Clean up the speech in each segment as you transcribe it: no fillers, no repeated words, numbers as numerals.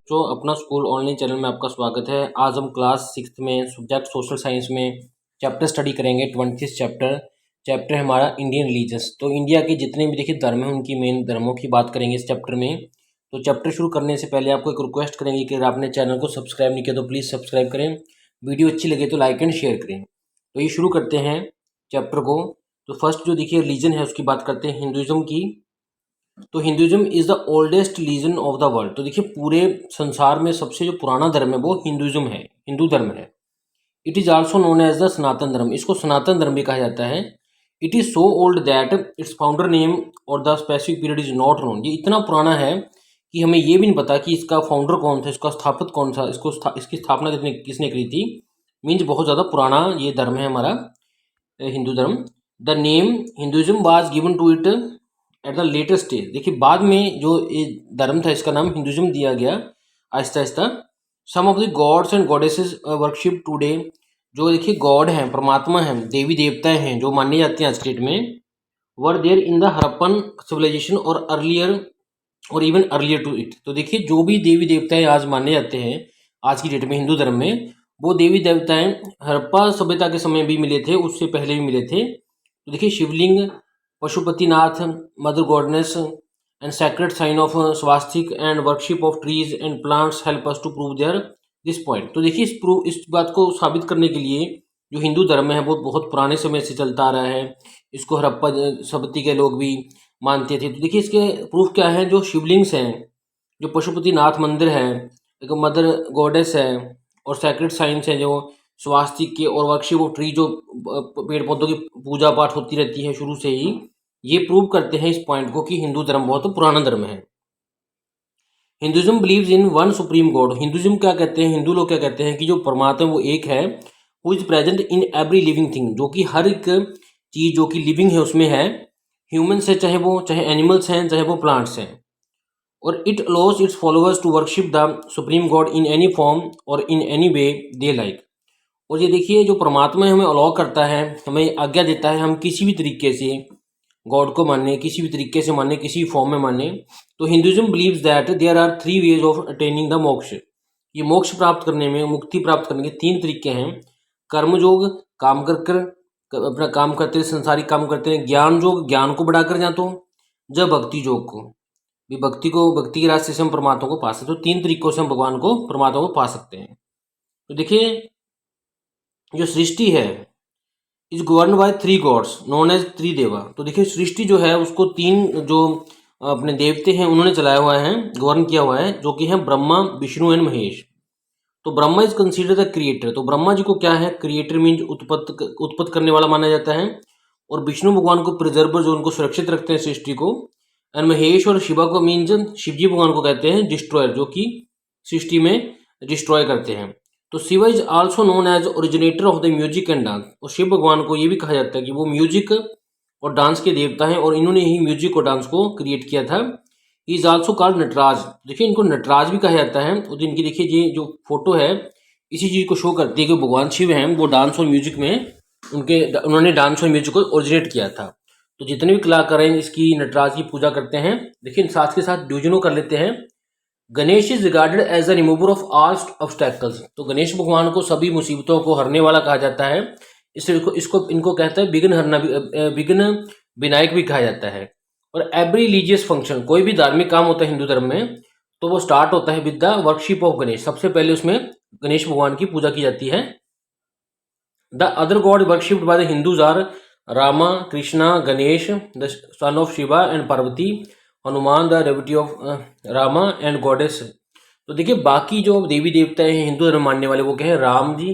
अपना school online channel में आपका स्वागत है। आज हम क्लास 6th में सब्जेक्ट सोशल साइंस में चैप्टर स्टडी करेंगे। 20th चैप्टर है हमारा इंडियन रिलीजन्स। तो इंडिया के जितने भी देखिए धर्म हैं उनकी मेन धर्मों की बात करेंगे इस चैप्टर में। तो चैप्टर शुरू करने से पहले आपको एक रिक्वेस्ट करेंगे कि अगर आपने चैनल को सब्सक्राइब नहीं किया तो प्लीज़ सब्सक्राइब करें, वीडियो अच्छी लगे तो लाइक एंड शेयर करें। तो ये शुरू करते हैं चैप्टर को। तो फर्स्ट जो देखिए रिलीजन है उसकी बात करते हैं, हिंदुज़म की। तो Hinduism is the oldest religion of the world. तो देखिए पूरे संसार में सबसे जो पुराना धर्म है वो हिंदुज़म है, हिंदू धर्म है। It is also known as the Sanatan Dharma, इसको सनातन धर्म भी कहा जाता है। It is so old that its founder name और the specific period is not known. ये इतना पुराना है कि हमें ये भी नहीं पता कि इसका फाउंडर कौन था, इसका स्थापित कौन था, इसकी स्थापना किसने करी थी। मीन्स बहुत ज़्यादा पुराना ये धर्म है हमारा हिंदू धर्म। The name Hinduism was given to it at the later stage. देखिए बाद में जो ये धर्म था इसका नाम हिंदुज़म दिया गया आहिस्ता आहिस्ता। Some of the gods and goddesses worship today. जो देखिए गॉड हैं, परमात्मा हैं, देवी देवताएं हैं जो माने जाते हैं आज की डेट में, were there in the Harappan civilization और अर्लियर और इवन अर्लियर टू इट। तो देखिए जो भी देवी देवताएं आज माने जाते हैं आज की डेट में हिंदू धर्म में, वो देवी देवताएं हड़प्पा सभ्यता के समय भी मिले थे, उससे पहले भी मिले थे। तो देखिए Shivling, Pashupatinath, mother goddess and sacred sign of swastika and worship of trees and plants help us to prove their this point. तो देखिए इस बात को साबित करने के लिए जो हिंदू धर्म है वो बहुत पुराने समय से चलता आ रहा है, इसको हड़प्पा सभ्यता के लोग भी मानते थे। तो देखिए इसके प्रूफ क्या है, जो शिवलिंग्स हैं, जो पशुपतिनाथ मंदिर है, एक मदर गॉडेस है, और सैक्रेड साइंस है जो स्वास्तिक के, और वर्कशिप ऑफ ट्री जो पेड़ पौधों की पूजा पाठ होती रहती है शुरू से ही, ये प्रूव करते हैं इस पॉइंट को कि हिंदू धर्म बहुत पुराना धर्म है। Hinduism believes in one supreme God. Hinduism क्या कहते हैं, हिंदू लोग क्या कहते हैं कि जो परमात्मा वो एक है, who is present in every living thing, जो कि हर एक चीज़ जो कि लिविंग है उसमें है। ह्यूमन्स है, चाहे एनिमल्स हैं, चाहे वो प्लांट्स हैं। और it allows its followers to worship the supreme god in any form और in any way they like. और ये देखिए जो परमात्मा हमें अलाउ करता है, हमें आज्ञा देता है हम किसी भी तरीके से गॉड को माने, किसी भी तरीके से माने, किसी फॉर्म में माने। तो Hinduism believes that there are 3 ways of attaining the moksha. ये मोक्ष प्राप्त करने में, मुक्ति प्राप्त करने के 3 तरीके हैं। कर्मयोग, काम कर अपना काम करते हैं, संसारिक काम करते हैं। ज्ञान योग, ज्ञान को बढ़ाकर, या तो जब भक्ति योग को, भक्ति के रास्ते से हम परमात्मा को पा सकते हैं। तो 3 तरीकों से हम भगवान को, परमात्मा को पा सकते हैं। तो देखिए जो सृष्टि है is govern by 3 gods known as Trideva. तो देखिए सृष्टि जो है उसको 3 जो अपने देवते हैं उन्होंने चलाया हुआ है, गवर्न किया हुआ है, जो कि है ब्रह्मा, विष्णु एंड महेश। तो Brahma is consider the creator. तो ब्रह्मा जी को क्या है, क्रिएटर मीन्स उत्पत्त करने वाला माना जाता है। और विष्णु भगवान को प्रिजर्वर, जो उनको सुरक्षित रखते हैं सृष्टि को। एंड महेश और शिवा को मीन्स शिव जी भगवान को कहते हैं डिस्ट्रॉयर, जो कि सृष्टि में डिस्ट्रॉय करते हैं। तो Shiva is also known as originator of the music and dance. और शिव भगवान को ये भी कहा जाता है कि वो म्यूजिक और डांस के देवता हैं, और इन्होंने ही म्यूजिक और डांस को क्रिएट किया था। Is also called Nataraj. देखिए इनको नटराज भी कहा जाता है। और इनकी देखिए ये जो फोटो है इसी चीज़ को शो करती है कि भगवान शिव हैं वो डांस और म्यूजिक में उन्होंने डांस और म्यूजिक को ओरिजिनेट किया था। तो जितने भी कलाकार हैं इसकी नटराज की पूजा करते हैं। देखिए साथ के साथ डिवीजनों कर लेते हैं। Ganesh is regarded as the remover of all obstacles. तो गणेश भगवान को सभी मुसीबतों को हरने वाला कहा जाता है। इनको कहता है विघ्न विनायक भी कहा जाता है। और एवरी रिलीजियस फंक्शन, कोई भी धार्मिक काम होता है हिंदू धर्म में, तो वो स्टार्ट होता है with the worship of Ganesh. सबसे पहले उसमें गणेश भगवान की पूजा की जाती है। The other god worshipped by the Hindus are Rama, Krishna, Ganesh the son of Shiva and Parvati, Hanuman the deity of Rama and goddess. तो देखिए बाकी जो देवी देवता हैं हिंदू धर्म मानने वाले वो क्या है, राम जी,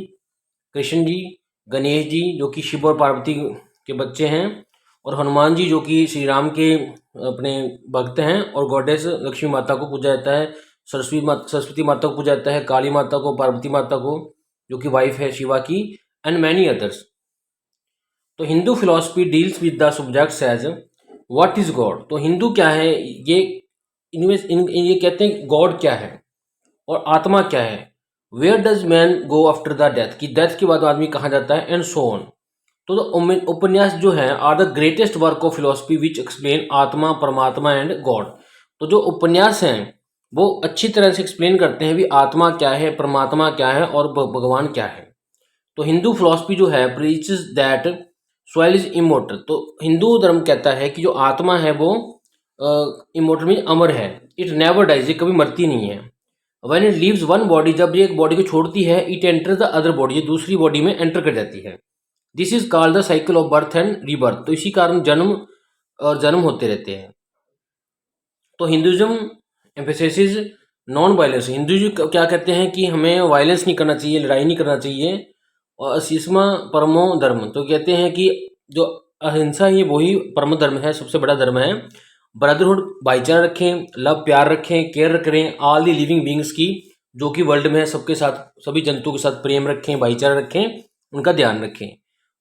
कृष्ण जी, गणेश जी जो कि शिव और पार्वती के बच्चे हैं, और हनुमान जी जो कि श्री राम के अपने भक्त हैं, और गॉडेस लक्ष्मी माता को पूजा जाता है, सरस्वती माता को पूजा जाता है, काली माता को, पार्वती माता को जो कि वाइफ है शिवा की, एंड मैनी अदर्स। तो Hindu philosophy deals with the subjects as what is god. तो हिंदू क्या है, ये कहते हैं गॉड क्या है और आत्मा क्या है। Where does man go after the death, कि डेथ के बाद आदमी कहाँ जाता है, एंड सो ऑन। तो उपन्यास जो है are the greatest work of philosophy which explain atma, paramatma and God. तो जो उपन्यास हैं वो अच्छी तरह से एक्सप्लेन करते हैं भी आत्मा क्या है, परमात्मा क्या है और भगवान क्या है। तो हिंदू फिलॉसफी जो है preaches that soil is immortal. तो हिंदू धर्म कहता है कि जो आत्मा है वो इमोर्टल मीन अमर है। इट नेवर डाइज, ये कभी मरती नहीं है। When it leaves one body, जब ये एक बॉडी को छोड़ती है, it enters the other body, ये दूसरी बॉडी में एंटर कर जाती है। This is called the cycle of birth and rebirth. तो इसी कारण जन्म और जन्म होते रहते हैं। तो Hinduism emphasis non violence. Hinduism क्या कहते हैं कि हमें वायलेंस नहीं करना चाहिए, लड़ाई नहीं करना चाहिए। और असीसमा परमो धर्म, तो कहते हैं कि जो अहिंसा है वही परम धर्म है, सबसे बड़ा धर्म है। ब्रदरहुड, भाईचारा रखें, लव प्यार रखें, केयर करें ऑल दी लिविंग बींग्स की, जो कि वर्ल्ड में है, सबके साथ, सभी जंतुओं के साथ प्रेम रखें, भाईचारा रखें, उनका ध्यान रखें।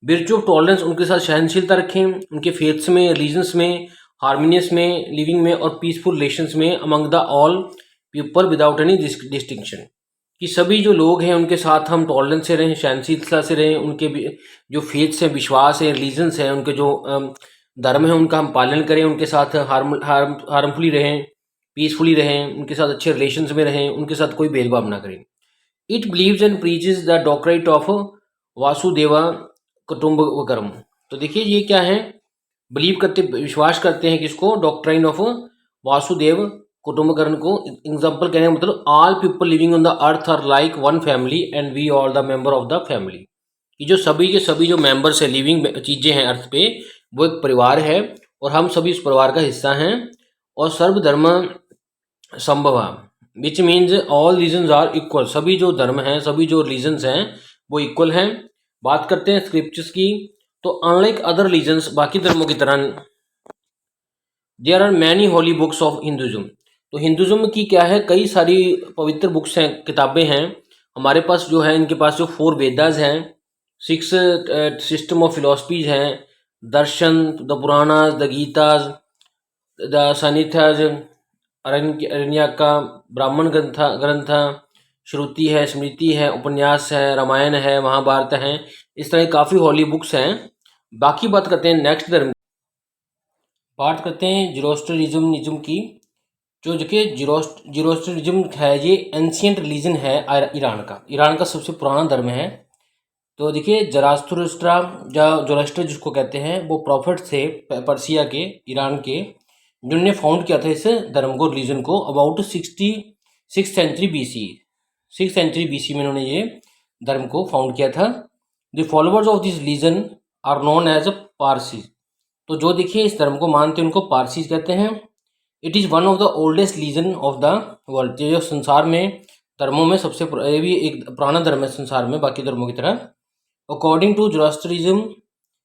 विर्चू ऑफ टॉलरेंस, उनके साथ सहनशीलता रखें, उनके फेथ्स में, रिलीजन्स में, हार्मोनियस में, लिविंग में और पीसफुल रिलेशंस में among the all people without any distinction. कि सभी जो लोग हैं उनके साथ हम टॉलरेंस से रहें, सहनशीलता से रहें, उनके जो फेथ्स हैं, विश्वास है, रिलीजन्स हैं, उनके जो धर्म है उनका हम पालन करें, उनके साथ हार्मफुली रहें, पीसफुली रहें, उनके साथ अच्छे रिलेशंस में रहें, उनके साथ कोई भेदभाव ना करें। It believes and preaches the doctrine of Vasudhaiva Kutumbakam. तो देखिए ये क्या है, बिलीव करते, विश्वास करते हैं किसको, डॉक्ट्राइन ऑफ वासुदेव कुटुंबकर्ण को। एग्जाम्पल कहने का मतलब all people living on the earth are like one family and we all the member of the family. कि जो सभी के सभी जो मेंबर्स है, लिविंग चीज़ें हैं अर्थ पे, वो एक परिवार है और हम सभी इस परिवार का हिस्सा हैं। और सर्वधर्म संभव, which means all reasons are equal. सभी जो धर्म हैं, सभी जो रिलीजन्स हैं वो इक्वल हैं। बात करते हैं स्क्रिप्चर्स की, तो अनलाइक अदर रिलीजन्स, बाकी धर्मों की तरह there are many holy books of Hinduism. तो हिंदुइज्म की क्या है, कई सारी पवित्र बुक्स हैं, किताबें हैं हमारे पास। जो है इनके पास जो 4 वेदास हैं, 6 सिस्टम ऑफ फिलोसफीज हैं, Darshan, the Puranas, the Gitas, the Samhitas, Aranyaka, Brahmana Granth, श्रुति है, स्मृति है, उपन्यास है, रामायण है, महाभारत है। इस तरह काफ़ी होली बुक्स हैं। बाकी बात करते हैं नेक्स्ट धर्म, बात करते हैं जीरोस्ट्रिज्म की। जो देखिए जीरोस्ट्रिज्म है, ये एंशियंट रिलीजन है ईरान का। ईरान का सबसे पुराना धर्म है। तो देखिए जरास्थुस्ट्रा या जोरास्ट्र जिसको कहते हैं, वो प्रॉफिट थे पर्सिया के, ईरान के, जिन्होंने फाउंड किया था इस धर्म को, रिलीजन को, about 66 century BC। 6 century BC में इन्होंने ये धर्म को फाउंड किया था। The followers of this religion are known as Parsis. तो जो देखिए इस धर्म को मानते हैं उनको पारसीज कहते हैं। It is one of the oldest religion of the world. जो संसार में धर्मों में सबसे ये भी एक पुराना धर्म है संसार में बाकी धर्मों की तरह। According to Zoroastrianism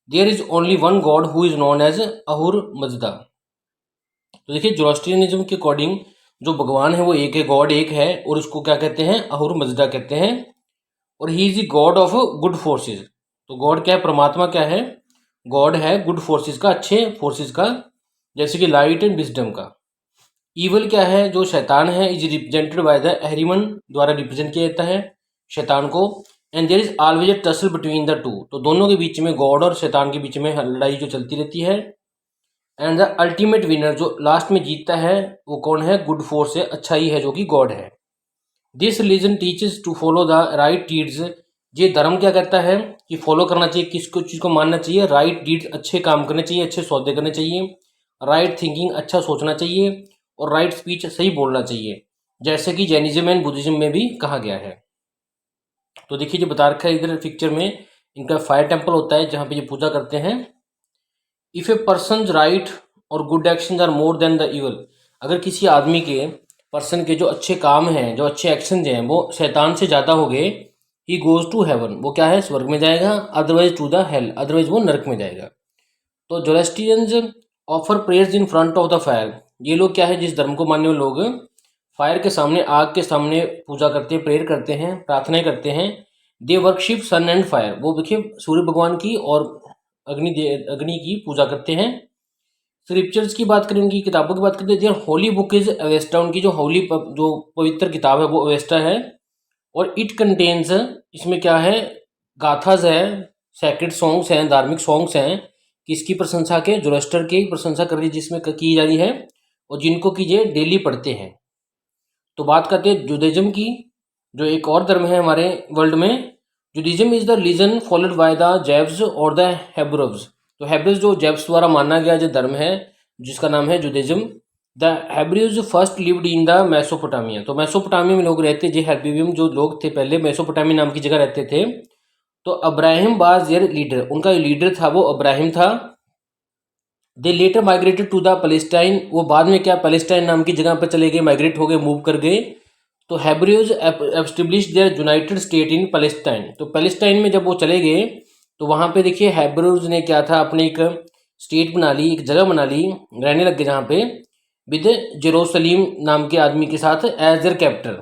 there is only one god who is known as Ahura Mazda. तो देखिए जोरास्ट्रियनिज्म के अकॉर्डिंग जो भगवान है वो एक है, गॉड एक है, और उसको क्या कहते हैं, अहुर मजदा कहते हैं। और he is the God of good forces. तो गॉड क्या है, परमात्मा क्या है, गॉड है गुड फोर्सेज का, अच्छे फोर्सेज का, जैसे कि लाइट एंड विजडम का। ईवल क्या है, जो शैतान है, is represented by the Ahriman, द्वारा रिप्रेजेंट किया जाता है शैतान को। And there is always a tussle between the two. तो दोनों के बीच में, गॉड और शैतान के बीच में लड़ाई जो चलती रहती है। एंड द अल्टीमेट विनर, जो लास्ट में जीतता है, वो कौन है, गुड फोर्स है, अच्छाई है, जो कि गॉड है। This religion teaches to follow the right deeds. ये धर्म क्या कहता है कि फॉलो करना चाहिए, किसको चीज़ को मानना चाहिए, राइट डीड्स, अच्छे काम करने चाहिए, अच्छे सौदे करने चाहिए, राइट थिंकिंग, अच्छा सोचना चाहिए, और राइट स्पीच, सही बोलना चाहिए, जैसे कि जैनिज्म एंड बुद्धिज्म में भी कहा गया है। तो देखिए जो बता रखा है इधर पिक्चर में, इनका फायर टेम्पल होता है जहाँ पे ये पूजा करते हैं। इफ़ ए पर्सन राइट और good action are more than the evil. अगर किसी आदमी के, पर्सन के जो अच्छे काम हैं, जो अच्छे एक्शन हैं, वो शैतान से ज़्यादा हो गए, ही गोज़ टू हेवन, वो क्या है, स्वर्ग में जाएगा, otherwise to the hell, otherwise वो नरक में जाएगा। तो Zoroastrians offer prayers in front of the fire. ये लोग क्या है, जिस धर्म को मानने वाले लोग फायर के सामने, आग के सामने पूजा करते हैं, प्रेयर करते हैं, प्रार्थनाएं करते हैं। दे वर्कशिप सन एंड फायर, वो देखिए सूर्य भगवान की और अग्नि की पूजा करते हैं। स्क्रिप्चर्स की बात करें, उनकी किताबों की बात करते हैं, होली बुक इज अवेस्टा। उनकी जो होली जो पवित्र किताब है वो अवेस्टा है। और इट कंटेन्स, इसमें क्या है, गाथाज है, सैक्रेड सॉन्ग्स हैं, धार्मिक सॉन्ग्स हैं, किसकी प्रशंसा के, जोरास्ट्र की प्रशंसा कर रही, जिसमें की जा रही है, और जिनको की ये डेली पढ़ते हैं। तो बात करते हैं जुडाइज्म की, जो एक और धर्म है हमारे वर्ल्ड में। Judaism is the religion followed by the Jews और द हेब्रोव्स। तो हेब्रोव्स जो जैव्स द्वारा माना गया जो धर्म है जिसका नाम है Judaism. The Hebrews first lived in the Mesopotamia. तो मेसोपोटामिया में लोग रहते, जो हेब्रोवियम जो लोग थे पहले मेसोपोटामिया नाम की जगह रहते थे। तो अब्राहिम वाज देयर लीडर, उनका लीडर था वो अब्राहिम था। They later migrated to the Palestine, वो बाद में क्या पैलेस्टाइन नाम की जगह पर चले गए, माइग्रेट हो गए, मूव कर गए। तो Hebrews establish their united state in Palestine. तो पैलेस्टाइन में जब वो चले गए तो वहाँ पे देखिए हेब्रियोज ने क्या था, अपनी एक स्टेट बना ली, एक जगह बना ली, रहने लग गए जहाँ पे, विद जेरूसलीम नाम के आदमी के साथ as their capital.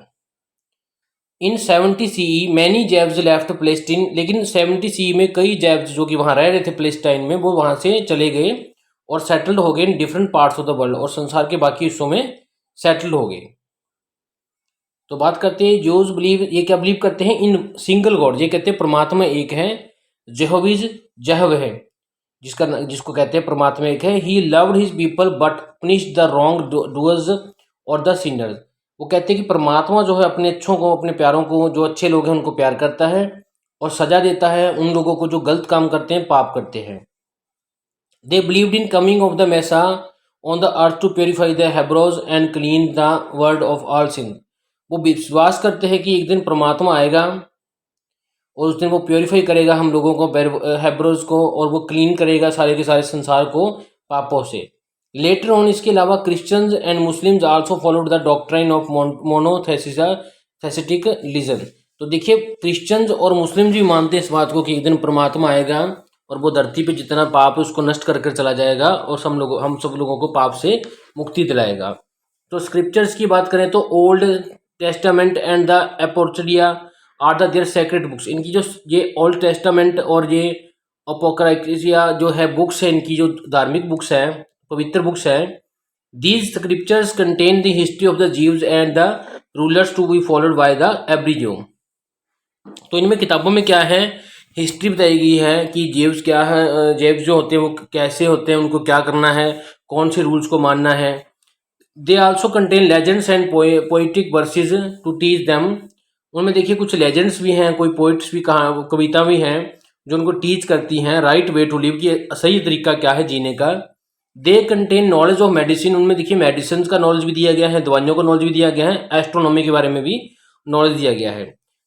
In 70 CE many जैब्स लेफ्ट पैलेस्टीन, लेकिन 70 CE में कई जैब्स जो कि वहाँ रह रहे थे पैलेस्टाइन में, वो वहाँ से चले गए और सेटल्ड हो गए in different parts of the world, और संसार के बाकी हिस्सों में सेटल्ड हो गए। तो बात करते हैं जोज बिलीव, ये क्या बिलीव करते हैं, इन सिंगल गॉड, ये कहते हैं परमात्मा एक है। जेहोविज जहव है जिसको कहते हैं परमात्मा एक है। He loved his people but punish the wrongdoers और द सिनर्स। वो कहते हैं कि परमात्मा जो है अपने अच्छों को, अपने प्यारों को, जो अच्छे लोग हैं उनको प्यार करता है और सजा देता है उन लोगों को जो गलत काम करते हैं, पाप करते हैं। They believed in coming of the Messiah on the earth to purify the Hebrews and clean the world of all sin. वो विश्वास करते हैं कि एक दिन परमात्मा आएगा और उस दिन वो प्योरीफाई करेगा हम लोगों को, हेब्रोज को, और वो क्लीन करेगा सारे के सारे संसार को पापों से। लेटर ऑन इसके अलावा Christians and Muslims also followed the doctrine of monotheistic religion. तो देखिए क्रिश्चियंस और मुस्लिम भी मानते हैं इस बात को कि एक दिन परमात्मा आएगा और वो धरती पे जितना पाप है उसको नष्ट कर कर चला जाएगा और हम सब लोगों को पाप से मुक्ति दिलाएगा। तो स्क्रिप्चर्स की बात करें तो Old Testament and the Apocrypha are the their sacred books. इनकी जो ये ओल्ड टेस्टामेंट और ये अपोक्रिफा जो है बुक्स है, इनकी जो धार्मिक बुक्स हैं, पवित्र बुक्स हैं। These scriptures contain the history of the Jews and the rulers to be followed by the every Jew. तो इनमें किताबों में क्या है, हिस्ट्री बताई गई है कि जीव्स क्या है, जीव्स जो होते हैं वो कैसे होते हैं, उनको क्या करना है, कौन से रूल्स को मानना है। They also contain legends and poetic versus two teach them. उनमें देखिए कुछ लेजेंड्स भी हैं, कोई पोइट्स भी, कहा कविता भी हैं जो उनको टीच करती हैं राइट वे टू लिव, की सही तरीका क्या है जीने का। They contain knowledge of medicine. उनमें देखिए मेडिसिन का नॉलेज भी दिया गया है, दवाइयों का नॉलेज भी दिया गया है, एस्ट्रोनॉमी के बारे में भी नॉलेज दिया गया है।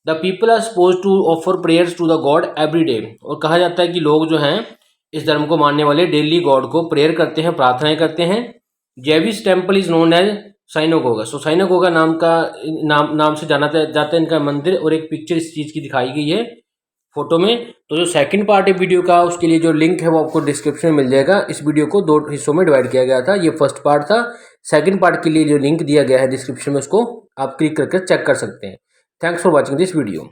The people are suppose to offer prayers to the god every day. और कहा जाता है कि लोग जो हैं इस धर्म को मानने वाले डेली गॉड को प्रेयर करते हैं, प्रार्थनाएं करते हैं। Jewish temple is known as synagogue. So synagogue नाम से जाना जाता है इनका मंदिर, और एक पिक्चर इस चीज़ की दिखाई गई है फोटो में। तो जो सेकंड पार्ट है वीडियो का, उसके लिए जो लिंक है वो आपको डिस्क्रिप्शन में मिल जाएगा। इस वीडियो को 2 हिस्सों में डिवाइड किया गया था, ये फर्स्ट पार्ट था। सेकंड पार्ट के लिए जो लिंक दिया गया है डिस्क्रिप्शन में, उसको आप क्लिक करके चेक कर सकते हैं। Thanks for watching this video.